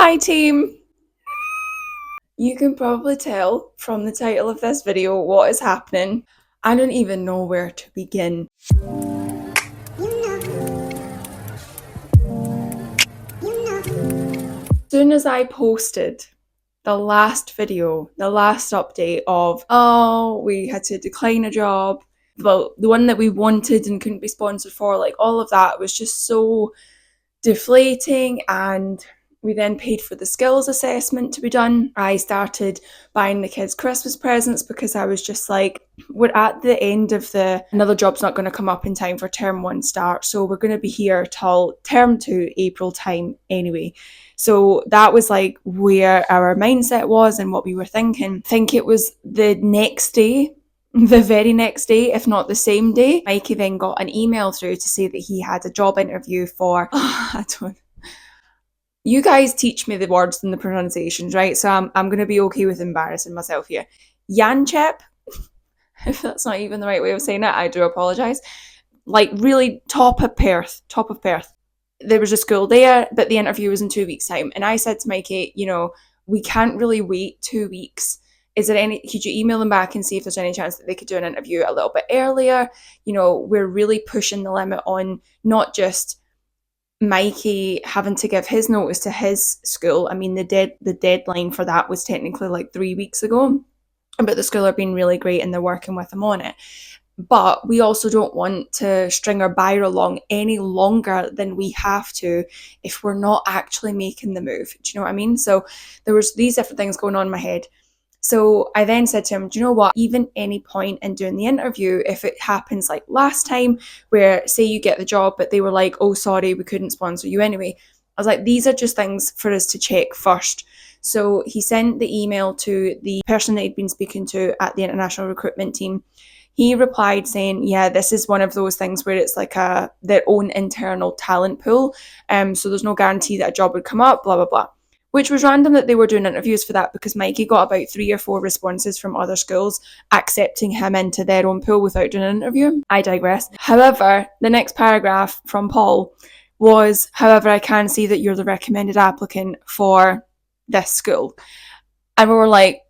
Hi team! You can probably tell from the title of this video what is happening. I don't even know where to begin. As soon as I posted the last video, the last update of, oh, we had to decline a job, well, the one that we wanted and couldn't be sponsored for, like all of that was just so deflating. And we then paid for the skills assessment to be done. I started buying the kids Christmas presents because I was just like, we're at the end of another job's not going to come up in time for term 1 start, so we're going to be here till term 2 April time anyway. So that was like where our mindset was and what we were thinking. I think it was the next day, the very next day, if not the same day, Mikey then got an email through to say that he had a job interview for, you guys teach me the words and the pronunciations, right? So I'm going to be okay with embarrassing myself here. Yanchep, if that's not even the right way of saying it, I do apologise. Like really top of Perth. There was a school there, but the interview was in 2 weeks' time. And I said to Mikey, we can't really wait 2 weeks. Could you email them back and see if there's any chance that they could do an interview a little bit earlier? We're really pushing the limit on not just Mikey having to give his notice to his school. I mean, the deadline for that was technically like 3 weeks ago, but the school are being really great and they're working with him on it. But we also don't want to string our buyer along any longer than we have to if we're not actually making the move. Do you know what I mean? So there was these different things going on in my head. So I then said to him, do you know what, even any point in doing the interview, if it happens like last time where say you get the job, but they were like, oh, sorry, we couldn't sponsor you anyway. I was like, these are just things for us to check first. So he sent the email to the person that he'd been speaking to at the international recruitment team. He replied saying, yeah, this is one of those things where it's like their own internal talent pool. So there's no guarantee that a job would come up, blah, blah, blah. Which was random that they were doing interviews for that because Mikey got about 3 or 4 responses from other schools accepting him into their own pool without doing an interview. I digress. However, the next paragraph from Paul was, however, I can see that you're the recommended applicant for this school. And we were like,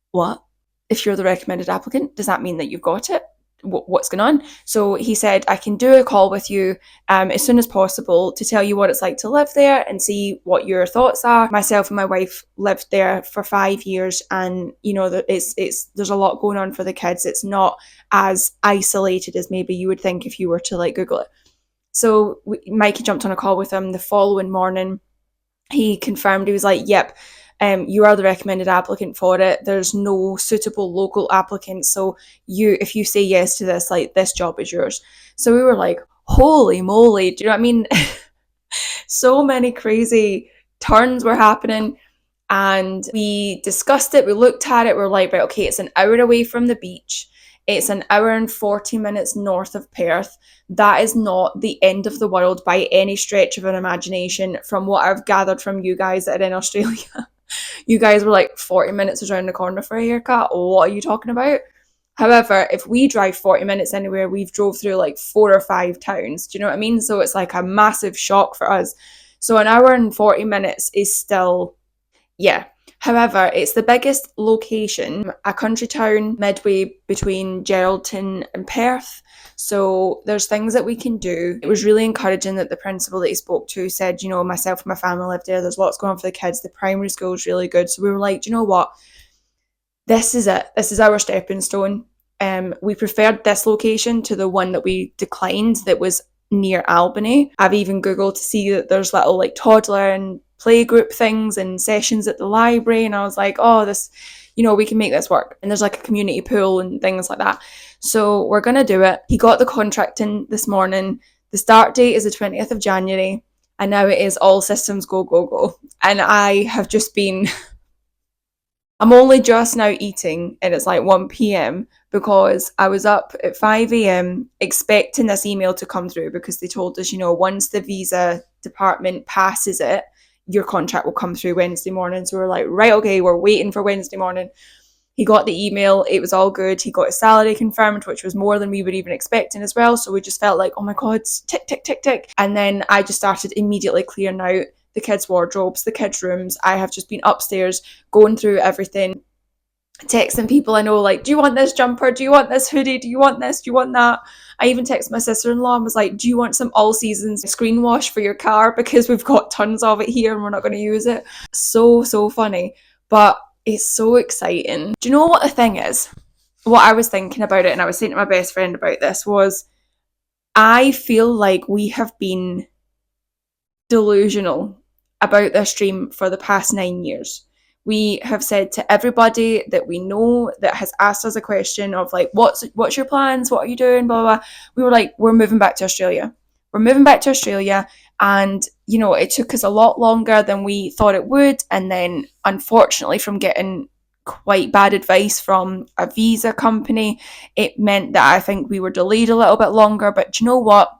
what? If you're the recommended applicant, does that mean that you've got it? What's going on? So he said, I can do a call with you as soon as possible to tell you what it's like to live there and see what your thoughts are. Myself and my wife lived there for 5 years, and there's a lot going on for the kids. It's not as isolated as maybe you would think if you were to like Google it. So Mikey jumped on a call with him the following morning. He confirmed, he was like, yep, you are the recommended applicant for it. There's no suitable local applicants. So if you say yes to this, like this job is yours. So we were like, holy moly, do you know what I mean? So many crazy turns were happening. And we discussed it, we looked at it, we're like, right, okay, it's an hour away from the beach. It's an hour and 40 minutes north of Perth. That is not the end of the world by any stretch of an imagination from what I've gathered from you guys that are in Australia. You guys were like 40 minutes is around the corner for a haircut. What are you talking about? However, if we drive 40 minutes anywhere, we've drove through like 4 or 5 towns. Do you know what I mean? So it's like a massive shock for us. So an hour and 40 minutes is still, yeah. However, it's the biggest location, a country town midway between Geraldton and Perth. So there's things that we can do. It was really encouraging that the principal that he spoke to said, myself and my family live there. There's lots going on for the kids. The primary school is really good. So we were like, do you know what? This is it. This is our stepping stone. We preferred this location to the one that we declined that was near Albany. I've even Googled to see that there's little like toddler and playgroup things and sessions at the library, and I was like, oh, this, we can make this work. And there's like a community pool and things like that. So we're gonna do it. He got the contract in this morning. The start date is the 20th of January, and now it is all systems go, go, go. And I have just been I'm only just now eating and it's like 1 p.m. because I was up at 5 a.m. expecting this email to come through because they told us, once the visa department passes it, your contract will come through Wednesday morning. So we're like, right, okay, we're waiting for Wednesday morning. He got the email, it was all good. He got his salary confirmed, which was more than we were even expecting as well. So we just felt like, oh my God, tick, tick, tick, tick. And then I just started immediately clearing out the kids' wardrobes, the kids' rooms. I have just been upstairs going through everything, texting people I know, like, do you want this jumper? Do you want this hoodie? Do you want this? Do you want that? I even texted my sister-in-law and was like, do you want some all seasons screen wash for your car? Because we've got tons of it here and we're not going to use it. So funny. But it's so exciting. Do you know what the thing is? What I was thinking about it, and I was saying to my best friend about this, was I feel like we have been delusional about this dream for the past 9 years. We have said to everybody that we know that has asked us a question of like, what's your plans? What are you doing? Blah, blah, blah. We were like, we're moving back to Australia. We're moving back to Australia. And, you know, it took us a lot longer than we thought it would. And then, unfortunately, from getting quite bad advice from a visa company, it meant that I think we were delayed a little bit longer. But do you know what?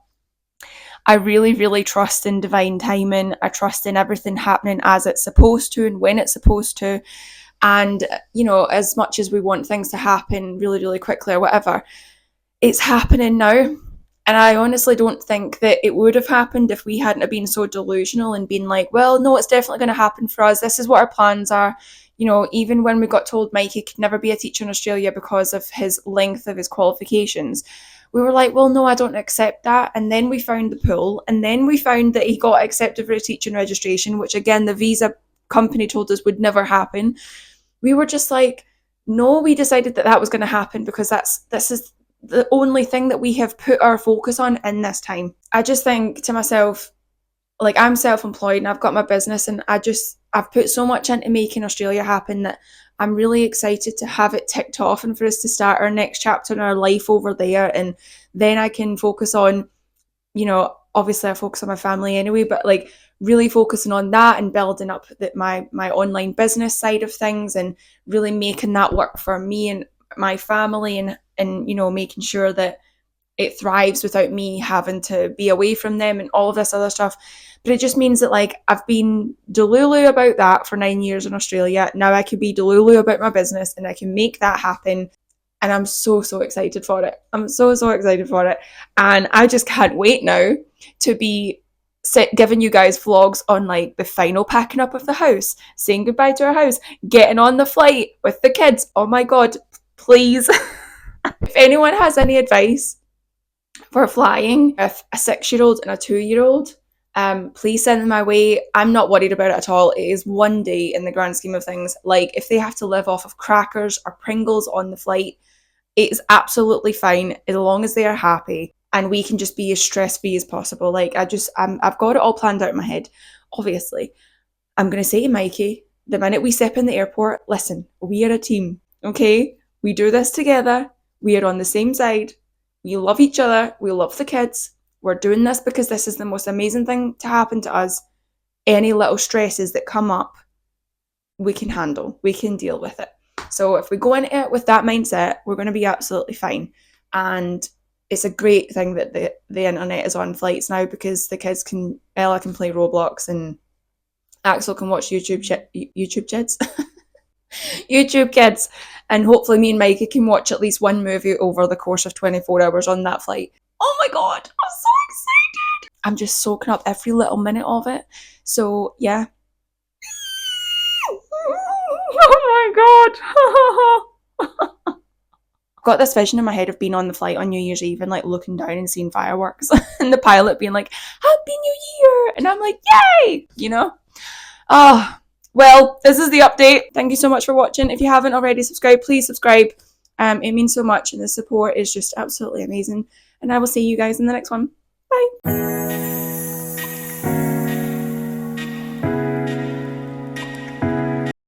I really trust in divine timing. I trust in everything happening as it's supposed to and when it's supposed to. And, you know, as much as we want things to happen really quickly or whatever, it's happening now. And I honestly don't think that it would have happened if we hadn't have been so delusional and been like, well, no, it's definitely going to happen for us. This is what our plans are. You know, even when we got told Mikey could never be a teacher in Australia because of his length of his qualifications, we were like, well, no, I don't accept that. And then we found the pool, and then we found that he got accepted for a teaching registration, which again, the visa company told us would never happen. We were just like, no, we decided that was going to happen because this is the only thing that we have put our focus on in this time. I just think to myself, like, I'm self-employed and I've got my business, and I've put so much into making Australia happen that I'm really excited to have it ticked off and for us to start our next chapter in our life over there. And then I can focus on, you know, obviously I focus on my family anyway, but like really focusing on that and building up my online business side of things and really making that work for me and my family, and you know, making sure that it thrives without me having to be away from them and all of this other stuff. But it just means that, like, I've been delulu about that for 9 years in Australia. Now I can be delulu about my business and I can make that happen. And I'm so excited for it. I'm so excited for it. And I just can't wait now to be giving you guys vlogs on like the final packing up of the house, saying goodbye to our house, getting on the flight with the kids. Oh my God, please. If anyone has any advice for flying with a 6-year-old and a 2-year-old, please send them my way. I'm not worried about it at all. It is one day in the grand scheme of things. Like, if they have to live off of crackers or Pringles on the flight, it is absolutely fine as long as they are happy and we can just be as stress-free as possible. Like, I've got it all planned out in my head. Obviously, I'm going to say to Mikey, the minute we step in the airport, listen, we are a team, okay? We do this together. We are on the same side. We love each other. We love the kids. We're doing this because this is the most amazing thing to happen to us. Any little stresses that come up, we can handle. We can deal with it. So if we go into it with that mindset, we're going to be absolutely fine. And it's a great thing that the internet is on flights now, because the kids Ella can play Roblox and Axel can watch YouTube kids. YouTube kids. And hopefully me and Mikey can watch at least one movie over the course of 24 hours on that flight. Oh my God, I'm so excited. I'm just soaking up every little minute of it. So yeah. Oh my God. I've got this vision in my head of being on the flight on New Year's Eve and like looking down and seeing fireworks and the pilot being like, Happy New Year. And I'm like, yay, you know? Oh, well, this is the update. Thank you so much for watching. If you haven't already subscribed, please subscribe. It means so much and the support is just absolutely amazing. And I will see you guys in the next one. Bye.